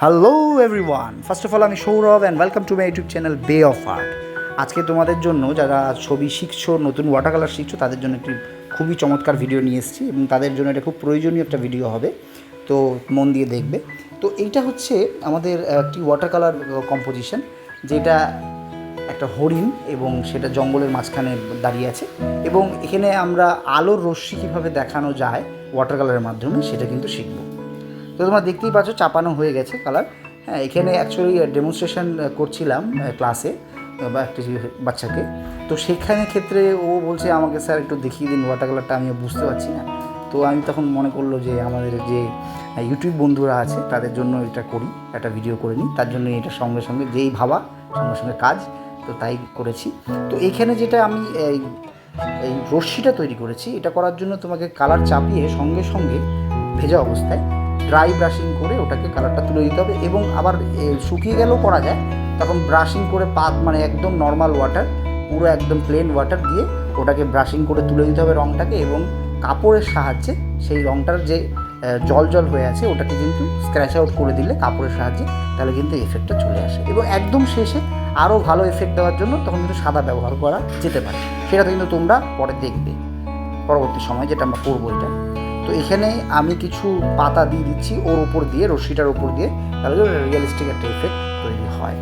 Hello everyone, first of all আমি সৌরভ and welcome to my YouTube channel bay of art. আজকে তোমাদের জন্য যারা ছবি শিখছো, নতুন ওয়াটার কালার শিখছো, তাদের জন্য একটি খুবই চমৎকার ভিডিও নিয়ে এসেছি এবং তাদের জন্য এটা খুব প্রয়োজনীয় একটা ভিডিও হবে, তো মন দিয়ে দেখবে। তো এইটা হচ্ছে আমাদের একটি ওয়াটার কালার কম্পোজিশন, যেটা একটা হরিণ এবং সেটা জঙ্গলের মাঝখানে দাঁড়িয়ে আছে, এবং এখানে আমরা আলোর রশ্মি কীভাবে দেখানো যায় ওয়াটার কালারের মাধ্যমে সেটা কিন্তু শিখব। তো তোমরা দেখতেই পাচ্ছ চাপানো হয়ে গেছে কালার। হ্যাঁ, এখানে অ্যাকচুয়ালি ডেমনস্ট্রেশন করছিলাম ক্লাসে বা একটা বাচ্চাকে। তো সেখানে ক্ষেত্রে ও বলছে আমাকে স্যার একটু দেখিয়ে দিন ওয়াটার কালারটা, আমি বুঝতে পারছি না। তো আমি তখন মনে করলো যে আমাদের যে ইউটিউব বন্ধুরা আছে তাদের জন্য এটা করি, একটা ভিডিও করে নিই। তার জন্য এটা সঙ্গে সঙ্গে যেই ভাবা সঙ্গে সঙ্গে কাজ, তো তাই করেছি। তো এইখানে যেটা আমি এই রশ্মিটা তৈরি করেছি, এটা করার জন্য তোমাকে কালার চাপিয়ে সঙ্গে সঙ্গে ভেজা অবস্থায় ড্রাই ব্রাশিং করে ওটাকে কালারটা তুলে দিতে হবে, এবং আবার শুকিয়ে গেলেও করা যায়। তখন ব্রাশিং করে মানে একদম নর্মাল ওয়াটার, পুরো একদম প্লেন ওয়াটার দিয়ে ওটাকে ব্রাশিং করে তুলে দিতে হবে রঙটাকে, এবং কাপড়ের সাহায্যে সেই রঙটার যে জল জল হয়ে আছে ওটাকে কিন্তু স্ক্র্যাচ আউট করে দিলে কাপড়ের সাহায্যে, তাহলে কিন্তু এফেক্টটা চলে আসে। এবং একদম শেষে আরও ভালো এফেক্ট দেওয়ার জন্য তখন কিন্তু সাদা ব্যবহার করা যেতে পারে, সেটা কিন্তু তোমরা পরে দেখবে পরবর্তী সময় যেটা আমরা করবো এটা। তো এখানে আমি কিছু পাতা দিয়ে দিচ্ছি ওর উপর দিয়ে, রশ্মিটার উপর দিয়ে, তাহলে রিয়েলিস্টিক একটা এফেক্ট তৈরি হয়।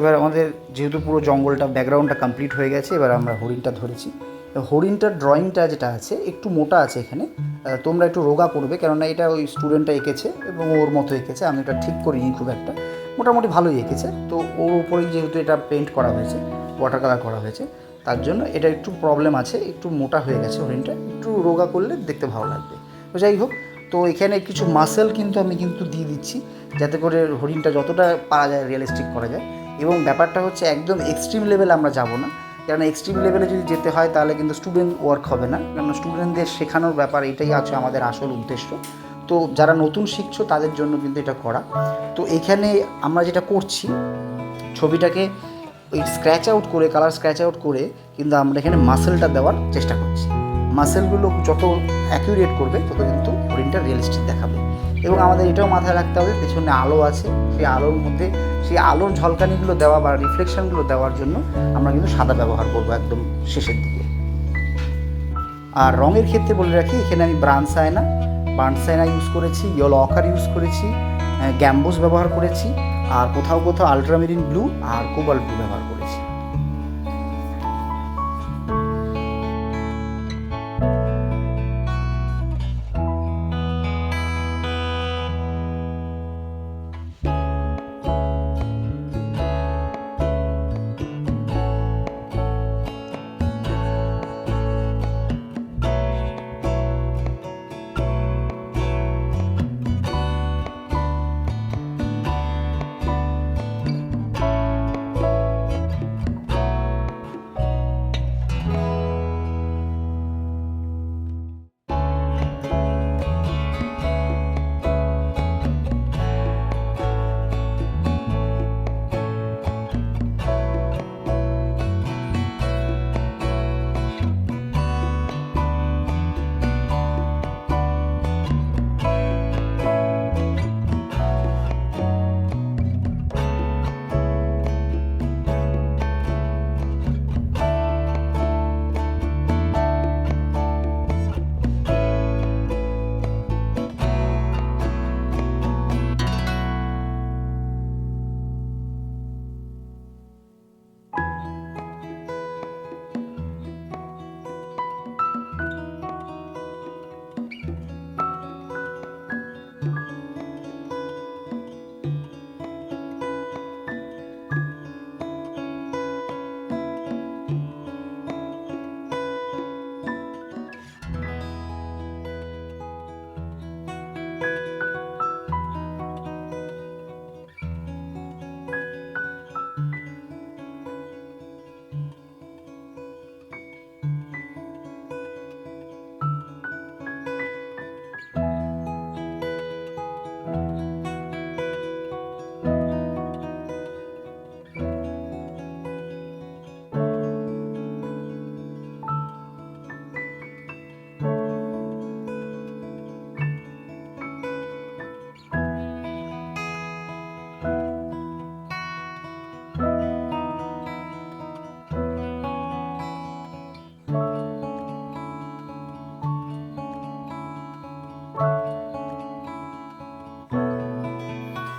এবার আমাদের যেহেতু পুরো জঙ্গলটা ব্যাকগ্রাউন্ডটা কমপ্লিট হয়ে গেছে, এবার আমরা হরিণটা ধরেছি। হরিণটার ড্রয়িংটা যেটা আছে একটু মোটা আছে এখানে, তোমরা একটু রোগা করবে, কেননা এটা ওই স্টুডেন্টটা এঁকেছে এবং ওর মতো এঁকেছে, আমি এটা ঠিক করিনি খুব একটা, মোটামুটি ভালোই এঁকেছে। তো ওর উপরেই যেহেতু এটা পেন্ট করা হয়েছে, ওয়াটার কালার করা হয়েছে, তার জন্য এটা একটু প্রবলেম আছে, একটু মোটা হয়ে গেছে হরিণটা, একটু রোগা করলে দেখতে ভালো লাগবে। তো যাই হোক, তো এখানে কিছু মাসেল কিন্তু আমি দিয়ে দিচ্ছি, যাতে করে হরিণটা যতটা পারা যায় রিয়েলিস্টিক করা যায়। এবং ব্যাপারটা হচ্ছে একদম এক্সট্রিম লেভেলে আমরা যাব না, কেননা এক্সট্রিম লেভেলে যদি যেতে হয় তাহলে কিন্তু স্টুডেন্ট ওয়ার্ক হবে না, কেননা স্টুডেন্টদের শেখানোর ব্যাপার, এটাই আছে আমাদের আসল উদ্দেশ্য। তো যারা নতুন শিখছো তাদের জন্য কিন্তু এটা করা। তো এখানে আমরা যেটা করছি, ছবিটাকে ওই স্ক্র্যাচ আউট করে, কালার স্ক্র্যাচ আউট করে কিন্তু আমরা এখানে মাসেলটা দেওয়ার চেষ্টা করছি। মাসেলগুলো যত অ্যাকিউরেট করবে তত কিন্তু হরিণটা রিয়েলিস্টিক দেখাবে। এবং আমাদের এটাও মাথায় রাখতে হবে, পেছনে আলো আছে, সেই আলোর মধ্যে সেই আলোর ঝলকানিগুলো দেওয়া বা রিফ্লেকশনগুলো দেওয়ার জন্য আমরা কিন্তু সাদা ব্যবহার করবো একদম শেষের দিকে। আর রঙের ক্ষেত্রে বলে রাখি, এখানে আমি বার্নসাইনা ইউজ করেছি, ইয়েলো অকার ইউজ করেছি, গ্যাম্বোস ব্যবহার করেছি, আর কোথাও কোথাও আলট্রামেরিন ব্লু আর কোবাল্ট ব্লু ব্যবহার করেছি।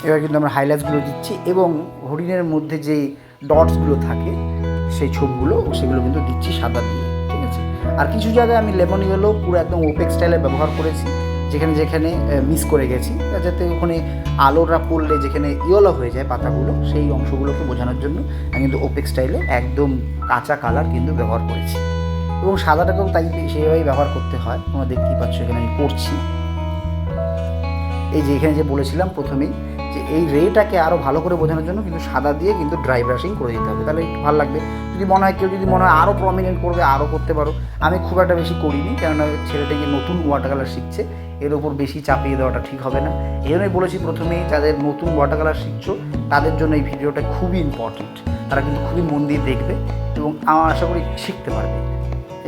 এবার কিন্তু আমরা হাইলাইটসগুলো দিচ্ছি এবং হরিণের মধ্যে যে ডটসগুলো থাকে সেই ছবিগুলো সেগুলো কিন্তু দিচ্ছি সাদা দিয়ে, ঠিক আছে। আর কিছু জায়গায় আমি লেমন ইয়েলো পুরো একদম ওপেক স্টাইলে ব্যবহার করেছি, যেখানে যেখানে মিস করে গেছি, যাতে ওখানে আলোটা পড়লে যেখানে ইয়েলো হয়ে যায় পাতাগুলো, সেই অংশগুলোকে বোঝানোর জন্য আমি কিন্তু ওপেক স্টাইলে একদম কাঁচা কালার কিন্তু ব্যবহার করেছি। এবং সাদাটাকেও তাই সেইভাবেই ব্যবহার করতে হয়, তোমরা দেখতেই পাচ্ছ এখানে আমি করছি। এই যে এখানে যে বলেছিলাম প্রথমেই যে এই রেটাকে আরও ভালো করে বোঝানোর জন্য কিন্তু সাদা দিয়ে কিন্তু ড্রাই ব্রাশিং করে দিতে হবে, তাহলে ভালো লাগবে। যদি মনে হয় কেউ যদি মনে হয় আরও প্রমিনেন্ট করবে আরও করতে পারো, আমি খুব একটা বেশি করিনি, কেননা ছেলেটা গিয়ে নতুন ওয়াটার কালার শিখছে, এর ওপর বেশি চাপিয়ে দেওয়াটা ঠিক হবে না। এই জন্যই বলেছি প্রথমেই যাদের নতুন ওয়াটার কালার শিখছো তাদের জন্য এই ভিডিওটা খুবই ইম্পর্ট্যান্ট, তারা কিন্তু খুবই মন দিয়ে দেখবে এবং আমার আশা করি শিখতে পারবে।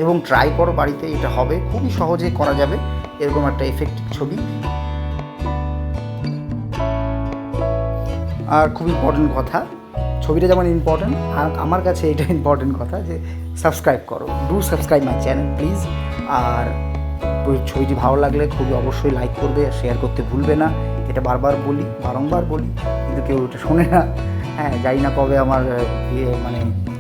এবং ট্রাই করো বাড়িতে, এটা হবে খুবই সহজে করা যাবে এরকম একটা এফেক্টিভ ছবি। আর খুব ইম্পর্টেন্ট কথা, ছবিটা যেমন ইম্পর্টেন্ট, আর আমার কাছে এটা ইম্পর্টেন্ট কথা যে সাবস্ক্রাইব করো, do subscribe my channel please. আর ছবিটি ভালো লাগলে খুবই অবশ্যই লাইক করবে, শেয়ার করতে ভুলবে না। এটা বারবার বলি, বারংবার বলি, কিন্তু কেউ এটা শোনে না। হ্যাঁ, জানি না কবে আমার মানে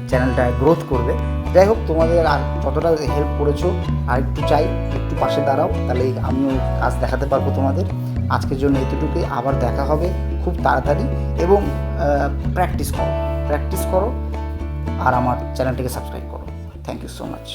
চ্যানেলটা গ্রোথ করবে। যাই হোক, তোমাদের আর যতটা হেল্প করেছো আর একটু চাই, একটু পাশে দাঁড়াও, তাহলে আমিও কাজ দেখাতে পারবো তোমাদের। আজকের জন্য এতটুকুই, আবার দেখা হবে খুব তাড়াতাড়ি। এবং প্র্যাকটিস করো আর আমার চ্যানেলটিকে সাবস্ক্রাইব করো। Thank you so much.